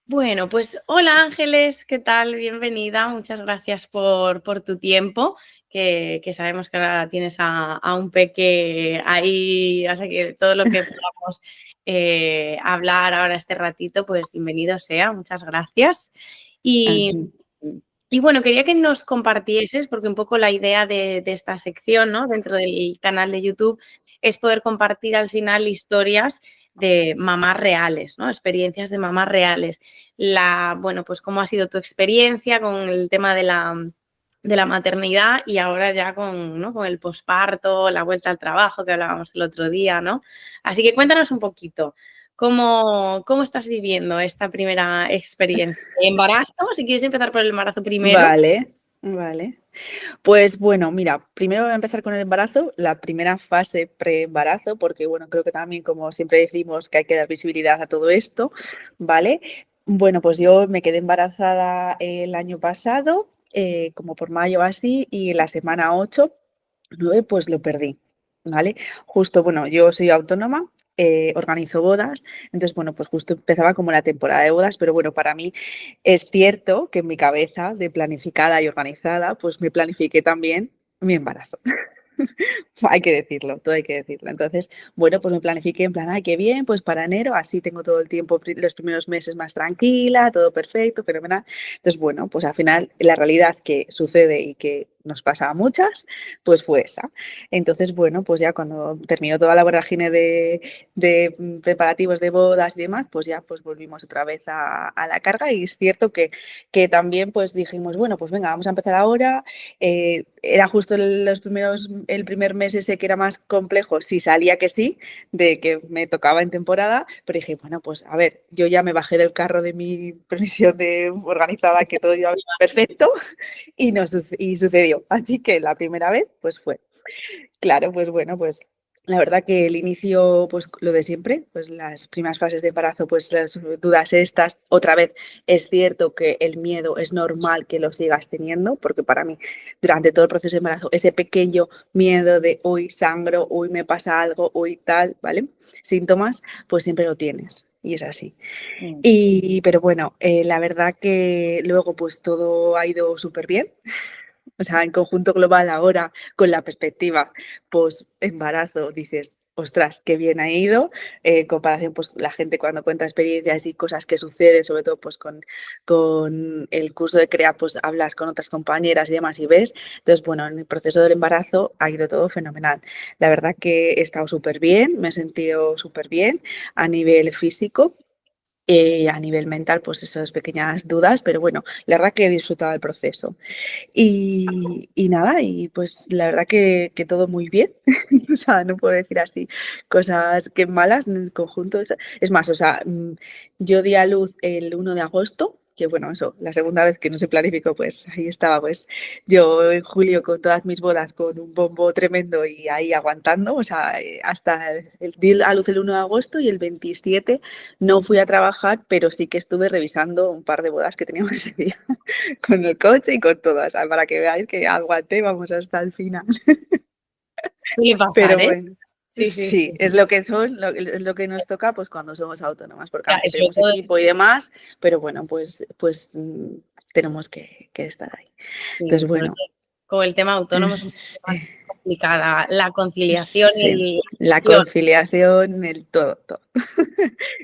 Bueno, pues hola Ángeles, ¿qué tal? Bienvenida, muchas gracias por tu tiempo, que sabemos que ahora tienes a un peque ahí, o sea que todo lo que podamos hablar ahora este ratito, pues bienvenido sea, muchas gracias. Y, Aquí. y bueno, quería que nos compartieses, porque un poco la idea de esta sección, ¿no? Dentro del canal de YouTube, es poder compartir al final historias de mamás reales, ¿no? Experiencias de mamás reales. Bueno, pues cómo ha sido tu experiencia con el tema de la maternidad y ahora ya con, ¿no? Con el posparto, la vuelta al trabajo que hablábamos el otro día, ¿no? Así que cuéntanos un poquito, ¿cómo estás viviendo esta primera experiencia? ¿Embarazo? Si quieres empezar por el embarazo primero. Vale, vale. Pues bueno, mira, primero voy a empezar con el embarazo, la primera fase preembarazo, porque bueno, creo que también, como siempre decimos, que hay que dar visibilidad a todo esto, ¿vale? Bueno, pues yo me quedé embarazada el año pasado, como por mayo así, y la semana 8, 9, pues lo perdí, ¿vale? Justo, bueno, yo soy autónoma. Organizo bodas, entonces bueno, pues justo empezaba como la temporada de bodas, pero bueno, para mí es cierto que en mi cabeza de planificada y organizada, pues me planifiqué también mi embarazo. Hay que decirlo, todo hay que decirlo. Entonces, bueno, pues me planifiqué en plan, ay, qué bien, pues para enero, así tengo todo el tiempo, los primeros meses más tranquila, todo perfecto, fenomenal. Entonces, bueno, pues al final la realidad que sucede y que nos pasa a muchas, pues fue esa. Entonces, bueno, pues ya cuando terminó toda la vorágine de preparativos de bodas y demás, pues ya pues volvimos otra vez a la carga y es cierto que también pues dijimos, bueno, pues venga, vamos a empezar ahora. Era justo el primer mes ese que era más complejo, si salía que sí, de que me tocaba en temporada, pero dije, bueno, pues a ver, yo ya me bajé del carro de mi previsión de organizada, que todo iba perfecto, y, y sucedió. Así que la primera vez, pues fue. Claro, pues bueno, pues la verdad que el inicio, pues lo de siempre, pues las primeras fases de embarazo, pues las dudas estas, otra vez es cierto que el miedo es normal que lo sigas teniendo, porque para mí durante todo el proceso de embarazo, ese pequeño miedo de uy, sangro, uy, me pasa algo, uy, tal, ¿vale? Síntomas, pues siempre lo tienes. Y es así. Mm. Pero bueno, la verdad que luego pues todo ha ido súper bien. O sea, en conjunto global ahora, con la perspectiva post-embarazo, dices, ostras, qué bien ha ido. En comparación, pues la gente cuando cuenta experiencias y cosas que suceden, sobre todo pues con el curso de CREA, pues hablas con otras compañeras y demás y ves. Entonces, bueno, en el proceso del embarazo ha ido todo fenomenal. La verdad que he estado súper bien, me he sentido súper bien a nivel físico. A nivel mental, pues esas pequeñas dudas, pero bueno, la verdad que he disfrutado del proceso. Y nada, y pues la verdad que todo muy bien. O sea, no puedo decir así cosas que malas en el conjunto. Es más, o sea, yo di a luz el 1 de agosto, que bueno, eso, la segunda vez que no se planificó, pues ahí estaba, pues yo en julio con todas mis bodas con un bombo tremendo y ahí aguantando, o sea, hasta di a luz el 1 de agosto y el 27 no fui a trabajar, pero sí que estuve revisando un par de bodas que teníamos ese día con el coche y con todo, o sea, para que veáis que aguanté, vamos hasta el final. Suele pasar, Pero ¿eh? bueno, Sí, sí, sí. sí, es lo que son, es lo que nos toca pues cuando somos autónomas, porque Ya, aunque sobre tenemos todo, equipo y demás, pero bueno, tenemos que estar ahí. sí, Entonces, sobre bueno, todo con el tema autónomo es un poco es, más complicada la conciliación sí, y la la gestión. conciliación, el todo, todo.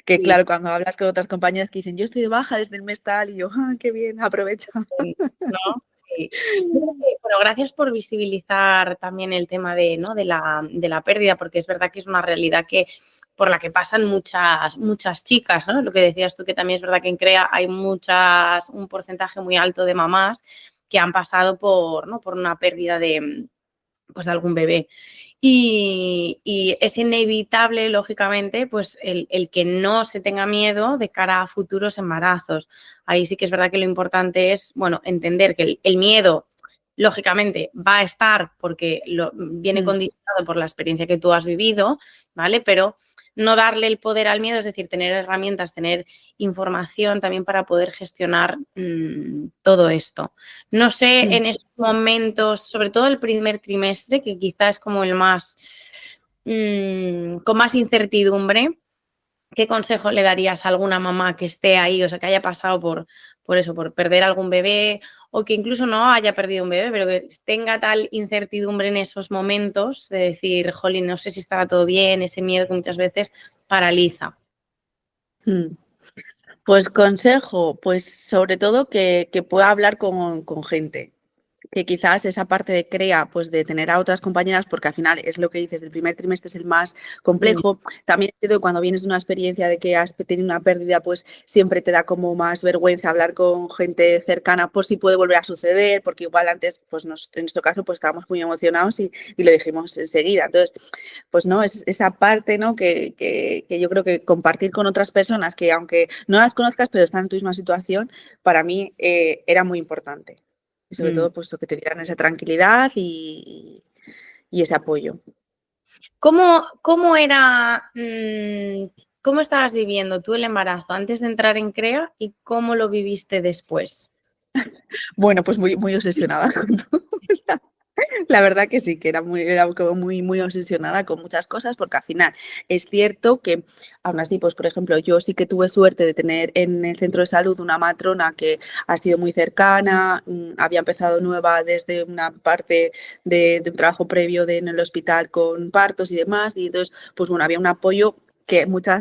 Que Sí, claro, cuando hablas con otras compañeras que dicen, yo estoy de baja desde el mes tal, y yo, ah, qué bien, aprovecha. sí, ¿no? Sí. Bueno, gracias por visibilizar también el tema ¿no? de la pérdida, porque es verdad que es una realidad por la que pasan muchas chicas, ¿no? Lo que decías tú, que también es verdad que en CREA hay un porcentaje muy alto de mamás que han pasado ¿no? por una pérdida pues, de algún bebé. Y es inevitable, lógicamente, pues el que no se tenga miedo de cara a futuros embarazos. Ahí sí que es verdad que lo importante es, bueno, entender que el miedo, lógicamente, va a estar porque viene Mm, condicionado por la experiencia que tú has vivido, ¿vale? Pero no darle el poder al miedo, es decir, tener herramientas, tener información también para poder gestionar todo esto. No sé, mm. en estos momentos, sobre todo el primer trimestre, que quizás es como el más, con más incertidumbre, ¿qué consejo le darías a alguna mamá que esté ahí, o sea, que haya pasado por eso, por perder algún bebé o que incluso no haya perdido un bebé, pero que tenga tal incertidumbre en esos momentos de decir, jolín, no sé si estará todo bien, ese miedo que muchas veces paraliza? Mm. Pues consejo, pues sobre todo que pueda hablar con gente, que quizás esa parte de crea, pues de tener a otras compañeras, porque al final es lo que dices, el primer trimestre es el más Mm, complejo. También entiendo cuando vienes de una experiencia de que has tenido una pérdida, pues siempre te da como más vergüenza hablar con gente cercana por si puede volver a suceder, porque igual antes, pues en nuestro caso, pues estábamos muy emocionados y lo dijimos enseguida. Entonces, pues no, es esa parte, ¿no? Que yo creo que compartir con otras personas que aunque no las conozcas, pero están en tu misma situación, para mí era muy importante. Y sobre mm. todo, pues que te dieran esa tranquilidad y ese apoyo. ¿Cómo era, cómo estabas viviendo tú el embarazo antes de entrar en CREA y cómo lo viviste después? Bueno, pues muy, muy obsesionada con todo. La verdad que sí, que era como muy obsesionada con muchas cosas, porque al final es cierto que, aún así, pues por ejemplo, yo sí que tuve suerte de tener en el centro de salud una matrona que ha sido muy cercana, había empezado nueva desde una parte de un trabajo previo en el hospital con partos y demás, y entonces, pues bueno, había un apoyo que mucha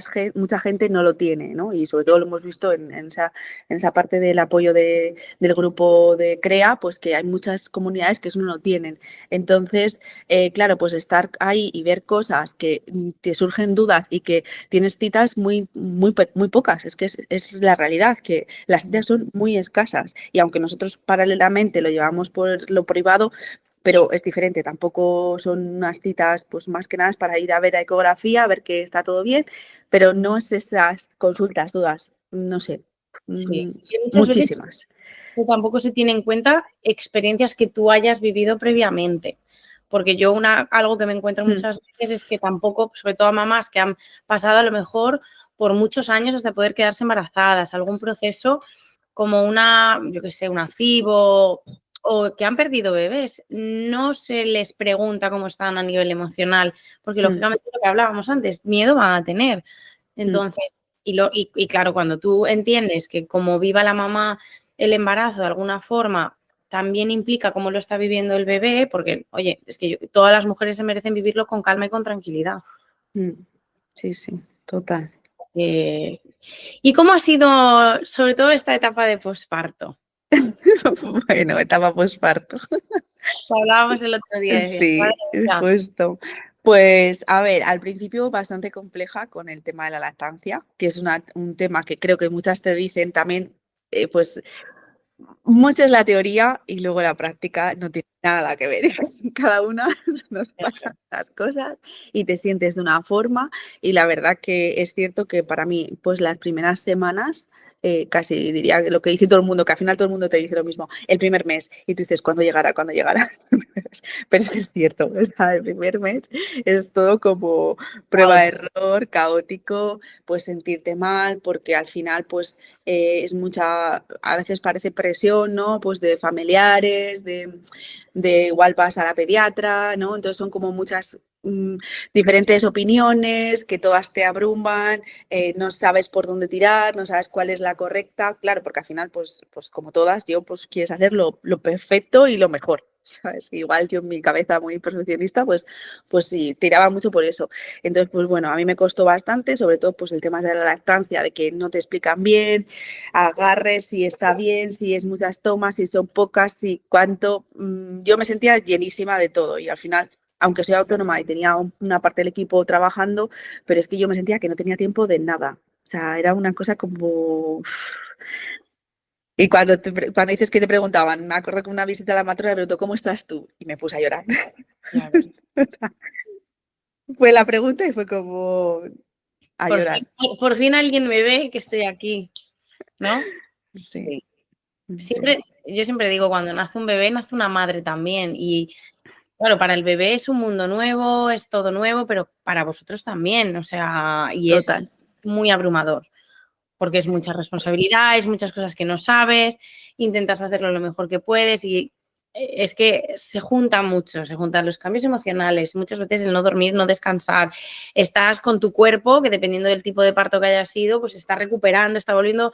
gente no lo tiene, ¿no? Y sobre todo lo hemos visto en esa parte del apoyo del grupo de CREA, pues que hay muchas comunidades que eso no lo tienen. Entonces, claro, pues estar ahí y ver cosas que te surgen dudas y que tienes citas muy pocas, es que es la realidad, que las citas son muy escasas y aunque nosotros paralelamente lo llevamos por lo privado, pero es diferente, tampoco son unas citas pues más que nada para ir a ver a ecografía, a ver que está todo bien, pero no es esas consultas, dudas, no sé, Sí, y muchas veces muchísimas. tampoco se tiene en cuenta experiencias que tú hayas vivido previamente. Porque yo algo que me encuentro Mm, muchas veces es que tampoco, sobre todo a mamás que han pasado a lo mejor por muchos años hasta poder quedarse embarazadas, algún proceso como yo qué sé, una FIV o que han perdido bebés, no se les pregunta cómo están a nivel emocional, porque mm, lógicamente lo que hablábamos antes, miedo van a tener. mm. Entonces, y claro, cuando tú entiendes que como viva la mamá el embarazo de alguna forma también implica cómo lo está viviendo el bebé, porque, oye, es que todas las mujeres se merecen vivirlo con calma y con tranquilidad. Mm, sí, sí, total. Eh, ¿Y cómo ha sido, sobre todo, esta etapa de posparto? Bueno, etapa posparto. Hablábamos el otro día, decía, madre Sí, mía, justo. Pues a ver, al principio bastante compleja con el tema de la lactancia, que es un tema que creo que muchas te dicen también, pues mucho es la teoría y luego la práctica no tiene nada que ver. Cada una nos pasan las cosas y te sientes de una forma y la verdad que es cierto que para mí, pues las primeras semanas, casi diría que lo que dice todo el mundo, que al final todo el mundo te dice lo mismo, el primer mes y tú dices, ¿cuándo llegará? ¿Cuándo llegará? Pero eso es cierto, o sea, el primer mes es todo como prueba de caos. error, caótico, pues sentirte mal porque al final pues es mucha, a veces parece presión, ¿no? Pues de familiares, de igual vas a la pediatra, ¿no? Entonces son como muchas diferentes opiniones que todas te abruman, no sabes por dónde tirar, no sabes cuál es la correcta, claro, porque al final, pues como todas, yo pues quieres hacer lo perfecto y lo mejor. ¿Sabes? Igual yo en mi cabeza muy perfeccionista, pues sí, tiraba mucho por eso. Entonces, pues bueno, a mí me costó bastante, sobre todo pues el tema de la lactancia, de que no te explican bien, agarres, si está bien, si es muchas tomas, si son pocas, si cuánto. Yo me sentía llenísima de todo y al final, aunque soy autónoma y tenía una parte del equipo trabajando, pero es que yo me sentía que no tenía tiempo de nada. O sea, era una cosa como... Y cuando dices que te preguntaban, me acuerdo que una visita a la matrona me preguntó, ¿cómo estás tú? Y me puse a llorar. Ya ves. O sea, fue la pregunta y fue como a llorar. Por fin alguien me ve que estoy aquí, ¿no? Sí, Sí. sí, Yo siempre digo, cuando nace un bebé, nace una madre también. Y claro, para el bebé es un mundo nuevo, es todo nuevo, pero para vosotros también, o sea, y es total. muy abrumador, porque es mucha responsabilidad, es muchas cosas que no sabes, intentas hacerlo lo mejor que puedes y es que se juntan los cambios emocionales, muchas veces el no dormir, no descansar. Estás con tu cuerpo, que dependiendo del tipo de parto que haya sido, pues está recuperando, está volviendo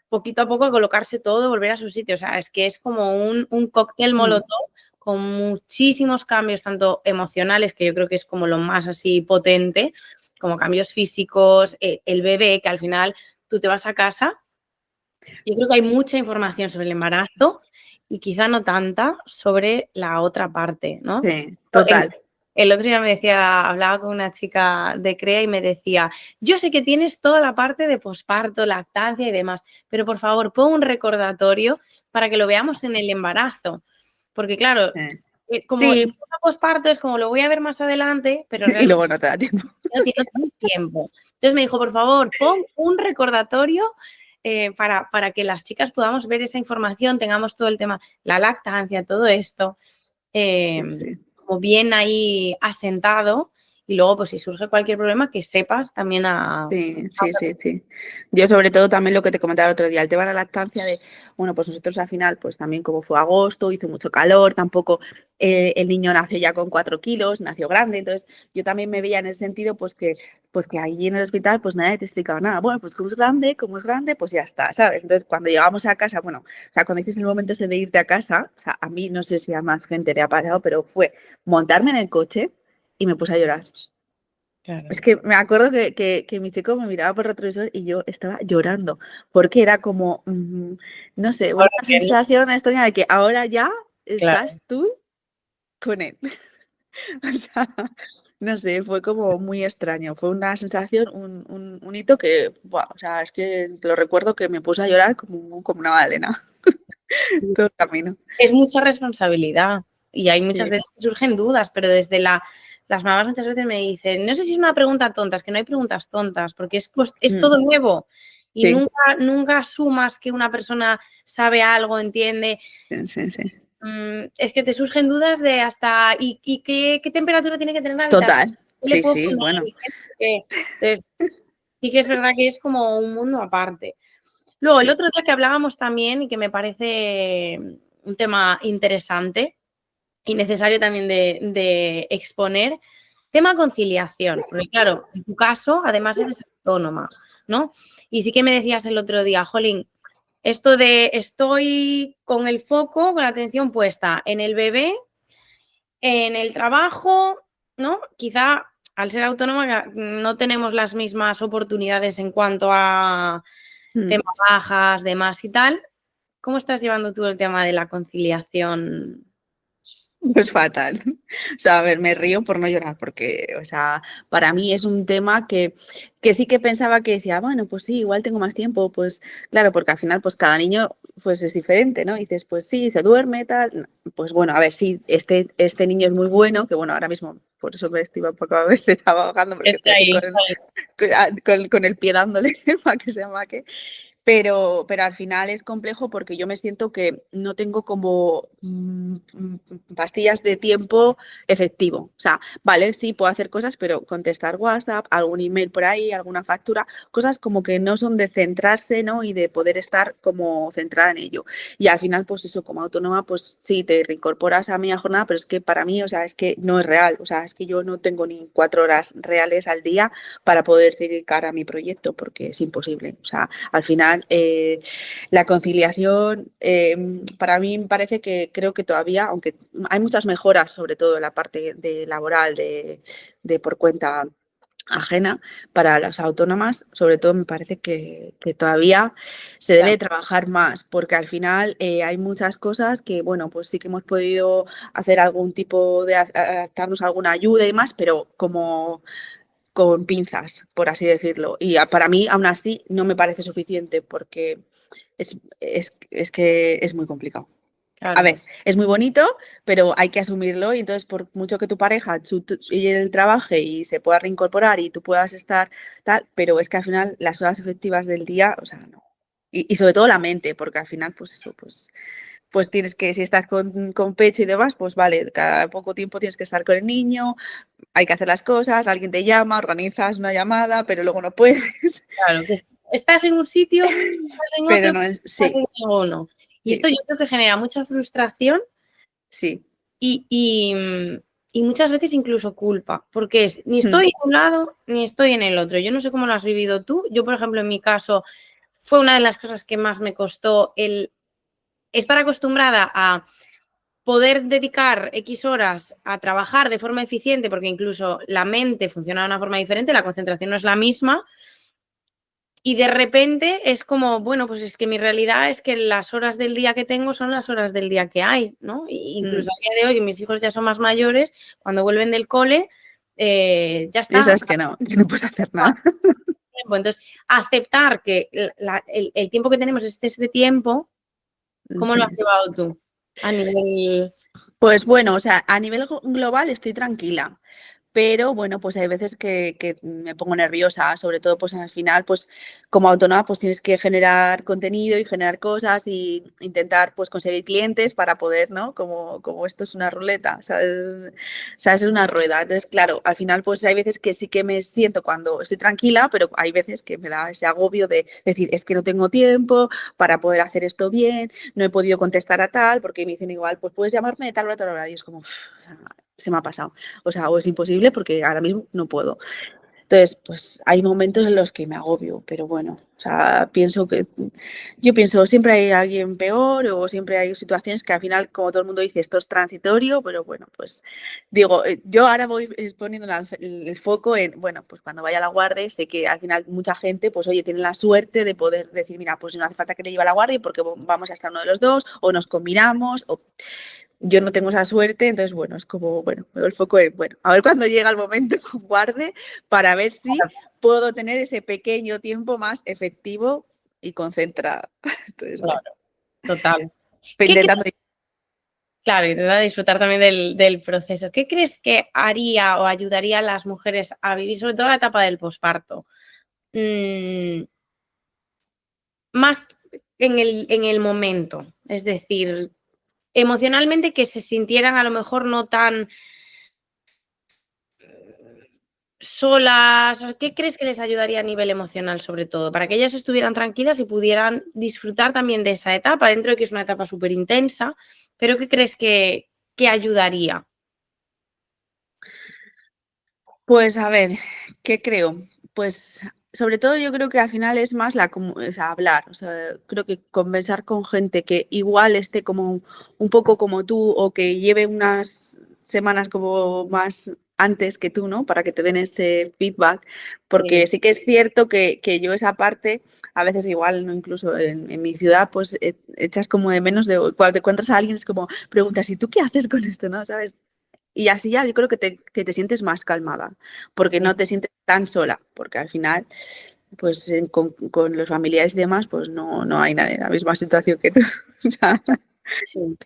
poquito a poco a colocarse todo, volver a su sitio. O sea, es que es como un cóctel molotov con muchísimos cambios, tanto emocionales, que yo creo que es como lo más así potente, como cambios físicos, el bebé, que al final tú te vas a casa. Yo creo que hay mucha información sobre el embarazo y quizá no tanta sobre la otra parte, ¿no? Sí, total. El otro día me decía, hablaba con una chica de CREA y me decía, yo sé que tienes toda la parte de posparto, lactancia y demás, pero por favor pon un recordatorio para que lo veamos en el embarazo. Porque claro, como el Sí, posparto es como lo voy a ver más adelante, pero y realmente luego no te da tiempo. no tiene tiempo. Entonces me dijo, por favor, pon un recordatorio para que las chicas podamos ver esa información, tengamos todo el tema, la lactancia, todo esto, Sí. como bien ahí asentado y luego, pues si surge cualquier problema, que sepas también Sí, sí, sí, sí. Yo sobre todo también lo que te comentaba el otro día, el tema de la lactancia de, bueno, pues nosotros al final, pues también como fue agosto, hizo mucho calor, tampoco el niño nació ya con 4 kilos, nació grande, entonces yo también me veía en ese sentido, pues que allí en el hospital, pues nadie te explicaba nada. Bueno, pues como es grande, pues ya está, ¿sabes? Entonces cuando llegamos a casa, bueno, o sea, cuando dices el momento ese de irte a casa, o sea, a mí no sé si a más gente le ha pasado, pero fue montarme en el coche y me puse a llorar. Claro. Es que me acuerdo que mi chico me miraba por el retrovisor y yo estaba llorando, porque era como, no sé, una Ahora que no, sensación extraña de que ahora ya claro. estás tú con él. O sea, no sé, fue como muy extraño, fue una sensación, un hito que, buah, o sea, es que lo recuerdo que me puse a llorar como una magdalena todo el camino. Es mucha responsabilidad y hay muchas Sí. veces que surgen dudas, pero desde las mamás muchas veces me dicen, no sé si es una pregunta tonta, es que no hay preguntas tontas, porque es Mm, todo nuevo y sí, nunca asumas que una persona sabe algo, entiende. sí, sí, sí. Es que te surgen dudas de hasta, ¿y qué temperatura tiene que tener la habitación? Total, ¿Qué le sí, puedo sí, poner? bueno, ¿Y qué no sé qué? Entonces, sí que es verdad que es como un mundo aparte. Luego, el sí. otro día que hablábamos también y que me parece un tema interesante y necesario también de exponer, tema conciliación. Porque claro, en tu caso, además eres autónoma, ¿no? Y sí que me decías el otro día, Jolín, esto de estoy con el foco, con la atención puesta en el bebé, en el trabajo, ¿no? Quizá al ser autónoma no tenemos las mismas oportunidades en cuanto a Mm. tema bajas, demás y tal. ¿Cómo estás llevando tú el tema de la conciliación? Pues fatal. O sea, a ver, me río por no llorar, porque, o sea, para mí es un tema que sí que pensaba que decía, bueno, pues sí, igual tengo más tiempo, pues claro, porque al final, pues cada niño pues es diferente, ¿no? Y dices, pues sí, se duerme, tal. No, pues bueno, a ver, sí, este niño es muy bueno, que bueno, ahora mismo, por eso me estoy un poco a veces trabajando, porque estoy Está aquí ahí. con el pie dándole para que se amaque. Pero al final es complejo porque yo me siento que no tengo como pastillas de tiempo efectivo. O sea, vale, sí, puedo hacer cosas, pero contestar WhatsApp, algún email por ahí, alguna factura, cosas como que no son de centrarse, ¿no? Y de poder estar como centrada en ello. Y al final, pues eso, como autónoma, pues sí, te reincorporas a mi jornada, pero es que para mí, o sea, es que no es real. O sea, es que yo no tengo ni 4 horas reales al día para poder dedicar a mi proyecto porque es imposible. O sea, al final, la conciliación, para mí me parece que creo que todavía, aunque hay muchas mejoras, sobre todo en la parte de laboral, de por cuenta ajena para las autónomas, sobre todo me parece que todavía se debe trabajar más, porque al final hay muchas cosas que, bueno, pues sí que hemos podido hacer algún tipo de adaptarnos a alguna ayuda y demás, pero como con pinzas, por así decirlo. Y para mí, aún así, no me parece suficiente porque es que es muy complicado. A Claro, ver, es muy bonito, pero hay que asumirlo y entonces por mucho que tu pareja y él trabaje y se pueda reincorporar y tú puedas estar tal, pero es que al final las horas efectivas del día, o sea, no. Y sobre todo la mente, porque al final, pues eso, pues tienes que, si estás con pecho y demás, pues vale, cada poco tiempo tienes que estar con el niño, hay que hacer las cosas, alguien te llama, organizas una llamada, pero luego no puedes. claro. Que estás en un sitio, estás en Pero otro, no es, estás sí, en ninguno. Y sí, esto yo creo que genera mucha frustración sí. Y muchas veces incluso culpa, porque es ni Mm, estoy en un lado ni estoy en el otro. Yo no sé cómo lo has vivido tú. Yo, por ejemplo, en mi caso, fue una de las cosas que más me costó el estar acostumbrada a poder dedicar X horas a trabajar de forma eficiente, porque incluso la mente funciona de una forma diferente, la concentración no es la misma. Y de repente es como, bueno, pues es que mi realidad es que las horas del día que tengo son las horas del día que hay, ¿no? Y incluso mm. a día de hoy, que mis hijos ya son más mayores, cuando vuelven del cole, ya Y está. sabes que no puedes hacer nada. Entonces, aceptar que el tiempo que tenemos es este tiempo, ¿cómo lo has Sí. llevado tú? A nivel... Pues bueno, o sea, a nivel global estoy tranquila. Pero bueno, pues hay veces que me pongo nerviosa, sobre todo pues al final, pues como autónoma, pues tienes que generar contenido y generar cosas y intentar pues conseguir clientes para poder, ¿no? Como esto es una ruleta, ¿sabes? O sea, es una rueda. Entonces, claro, al final pues hay veces que sí que me siento cuando estoy tranquila, pero hay veces que me da ese agobio de decir, es que no tengo tiempo para poder hacer esto bien, no he podido contestar a tal, porque me dicen igual, pues puedes llamarme de tal hora, y es como, o sea, se me ha pasado. O sea, o es imposible porque ahora mismo no puedo. Entonces, pues hay momentos en los que me agobio, pero bueno, o sea, yo pienso, siempre hay alguien peor o siempre hay situaciones que al final, como todo el mundo dice, esto es transitorio, pero bueno, pues digo, yo ahora voy poniendo el foco en, bueno, pues cuando vaya a la guardia, sé que al final mucha gente, pues oye, tiene la suerte de poder decir, mira, pues no hace falta que le lleve a la guardia porque vamos a estar uno de los dos, o nos combinamos, o yo no tengo esa suerte, entonces, bueno, es como, bueno, me doy el foco en, bueno, a ver cuando llega el momento, guarde, para ver si puedo tener ese pequeño tiempo más efectivo y concentrado. Entonces, bueno, Claro, total. ¿Qué crees? intentando. Claro, y te da a disfrutar también del proceso. ¿Qué crees que haría o ayudaría a las mujeres a vivir, sobre todo la etapa del posparto? Más en el momento, es decir, emocionalmente que se sintieran a lo mejor no tan solas. ¿Qué crees que les ayudaría a nivel emocional sobre todo? Para que ellas estuvieran tranquilas y pudieran disfrutar también de esa etapa, dentro de que es una etapa súper intensa, pero ¿qué crees que ayudaría? Pues a ver, ¿qué creo? Pues sobre todo yo creo que al final es más o sea, hablar, o sea, creo que conversar con gente que igual esté como un poco como tú o que lleve unas semanas como más antes que tú, ¿no? Para que te den ese feedback, porque Sí, sí que es cierto que yo esa parte, a veces igual, ¿no? Incluso en mi ciudad, pues echas como de menos de cuando te encuentras a alguien es como preguntas, ¿y tú qué haces con esto, no? ¿Sabes? Y así ya yo creo que te sientes más calmada, porque sí, no te sientes tan sola, porque al final, pues con los familiares y demás, pues no hay nadie en la misma situación que tú. O sea, sí.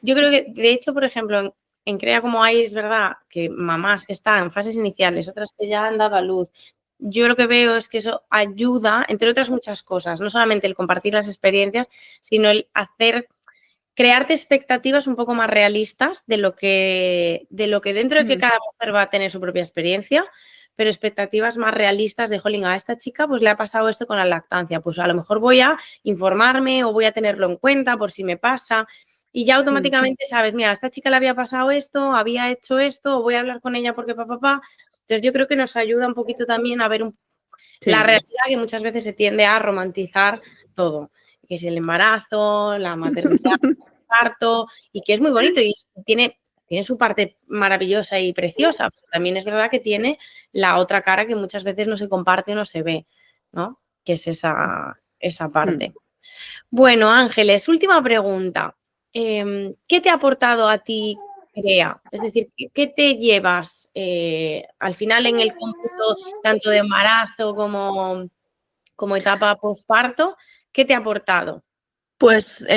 Yo creo que, de hecho, por ejemplo, en Crea como hay, es verdad que mamás que están en fases iniciales, otras que ya han dado a luz, yo lo que veo es que eso ayuda, entre otras muchas cosas, no solamente el compartir las experiencias, sino el crearte expectativas un poco más realistas de lo que dentro de que mm, cada mujer va a tener su propia experiencia, pero expectativas más realistas de, jolín, a esta chica pues le ha pasado esto con la lactancia, pues a lo mejor voy a informarme o voy a tenerlo en cuenta por si me pasa. Y ya mm, automáticamente sabes, mira, a esta chica le había pasado esto, había hecho esto, o voy a hablar con ella porque papá. Entonces yo creo que nos ayuda un poquito también a ver la sí, realidad, que muchas veces se tiende a romantizar todo, que es el embarazo, la maternidad, el parto, y que es muy bonito y tiene su parte maravillosa y preciosa, pero también es verdad que tiene la otra cara que muchas veces no se comparte o no se ve, ¿no? Que es esa mm. parte. Bueno, Ángeles, última pregunta. ¿Qué te ha aportado a ti CREA? Es decir, ¿qué te llevas al final en el cómputo tanto de embarazo como etapa posparto? ¿Qué te ha aportado? Pues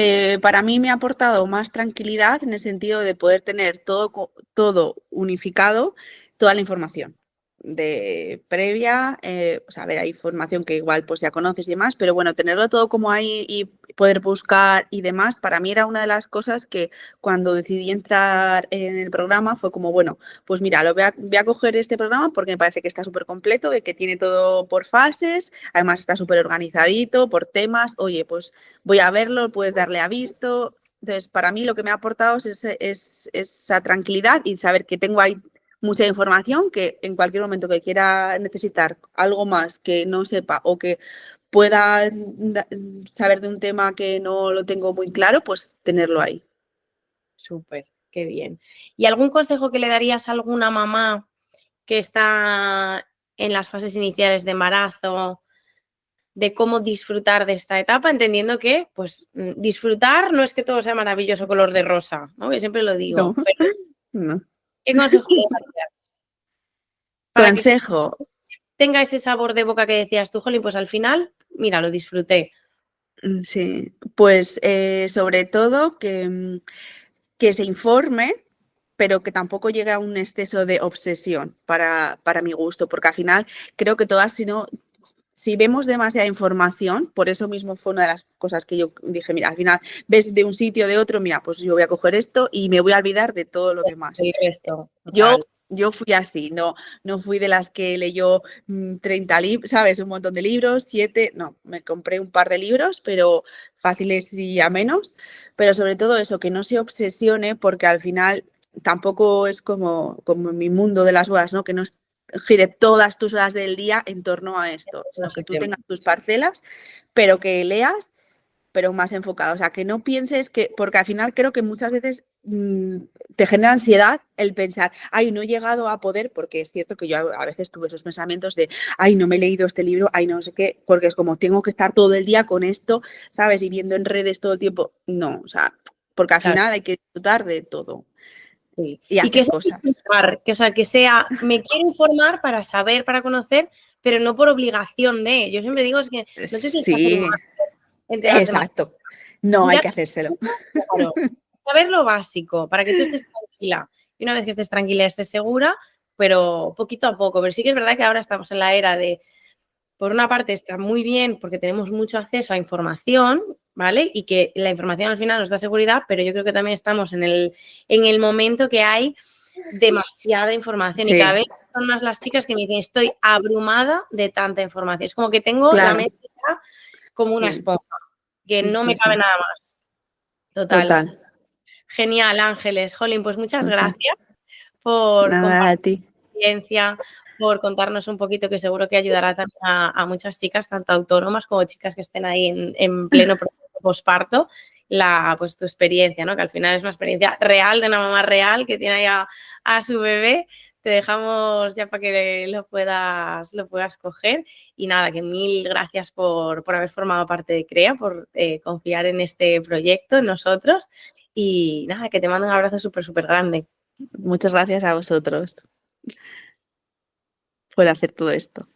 para mí me ha aportado más tranquilidad en el sentido de poder tener todo unificado, toda la información de previa, o sea, a ver, hay información que igual pues ya conoces y demás, pero bueno, tenerlo todo como ahí y poder buscar y demás, para mí era una de las cosas que cuando decidí entrar en el programa fue como, bueno, pues mira, voy a coger este programa porque me parece que está súper completo, de que tiene todo por fases, además está súper organizadito, por temas, oye, pues voy a verlo, puedes darle a visto. Entonces, para mí lo que me ha aportado es esa tranquilidad y saber que tengo ahí mucha información, que en cualquier momento que quiera necesitar algo más que no sepa o que pueda saber de un tema que no lo tengo muy claro, pues tenerlo ahí. Súper, qué bien. ¿Y algún consejo que le darías a alguna mamá que está en las fases iniciales de embarazo, de cómo disfrutar de esta etapa, entendiendo que, pues, disfrutar no es que todo sea maravilloso color de rosa, ¿no? Que siempre lo No, digo, pero no. ¿qué consejo le darías para que Consejo, tenga ese sabor de boca que decías tú, Jolín, pues al final, mira, lo disfruté? sí, pues sobre todo que se informe, pero que tampoco llegue a un exceso de obsesión para mi gusto, porque al final creo que todas, si vemos demasiada información, por eso mismo fue una de las cosas que yo dije, mira, al final ves de un sitio de otro, mira, pues yo voy a coger esto y me voy a olvidar de todo lo demás. El resto, Yo, total. yo fui así, no fui de las que leyó 30 libros, ¿sabes? Un montón de libros, 7, no, me compré un par de libros, pero fáciles y a menos, pero sobre todo eso, que no se obsesione porque al final tampoco es como mi mundo de las bodas, ¿no? Que no gire todas tus horas del día en torno a esto, No sino que sé, tú tengas tus parcelas, pero que leas pero más enfocado. O sea, que no pienses que, porque al final creo que muchas veces te genera ansiedad el pensar, ay, no he llegado a poder, porque es cierto que yo a veces tuve esos pensamientos de, ay, no me he leído este libro, ay, no sé qué, porque es como, tengo que estar todo el día con esto, ¿sabes? Y viendo en redes todo el tiempo. No, o sea, porque al claro. final hay que disfrutar de todo Sí. y Y que hacer sea cosas. disfrutar, que, o sea, que sea, me quiero informar para saber, para conocer, pero no por obligación de. Yo siempre digo es que no te tienes que hacer un Sí, máster en temas de exacto. No hay ya que hacérselo. claro, saber lo básico para que tú estés tranquila. Y una vez que estés tranquila, estés segura, pero poquito a poco. Pero sí que es verdad que ahora estamos en la era de, por una parte, está muy bien porque tenemos mucho acceso a información, ¿vale? Y que la información al final nos da seguridad, pero yo creo que también estamos en el momento que hay demasiada información y cada Sí, vez son más las chicas que me dicen, estoy abrumada de tanta información. Es como que tengo la claro. mente ya como una Bien. esponja, que Sí, no sí, me cabe sí. nada más. Total. Total. Genial, Ángeles. Jolín, pues muchas Total. gracias por Nada, a compartir ti. tu experiencia, por contarnos un poquito que seguro que ayudará también a muchas chicas, tanto autónomas como chicas que estén ahí en pleno proceso posparto, pues tu experiencia, ¿no? Que al final es una experiencia real de una mamá real que tiene ahí a su bebé. Te dejamos ya para que lo puedas coger. Y nada, que mil gracias por haber formado parte de CREA, por confiar en este proyecto, en nosotros. Y nada, que te mando un abrazo súper, súper grande. Muchas gracias a vosotros por hacer todo esto.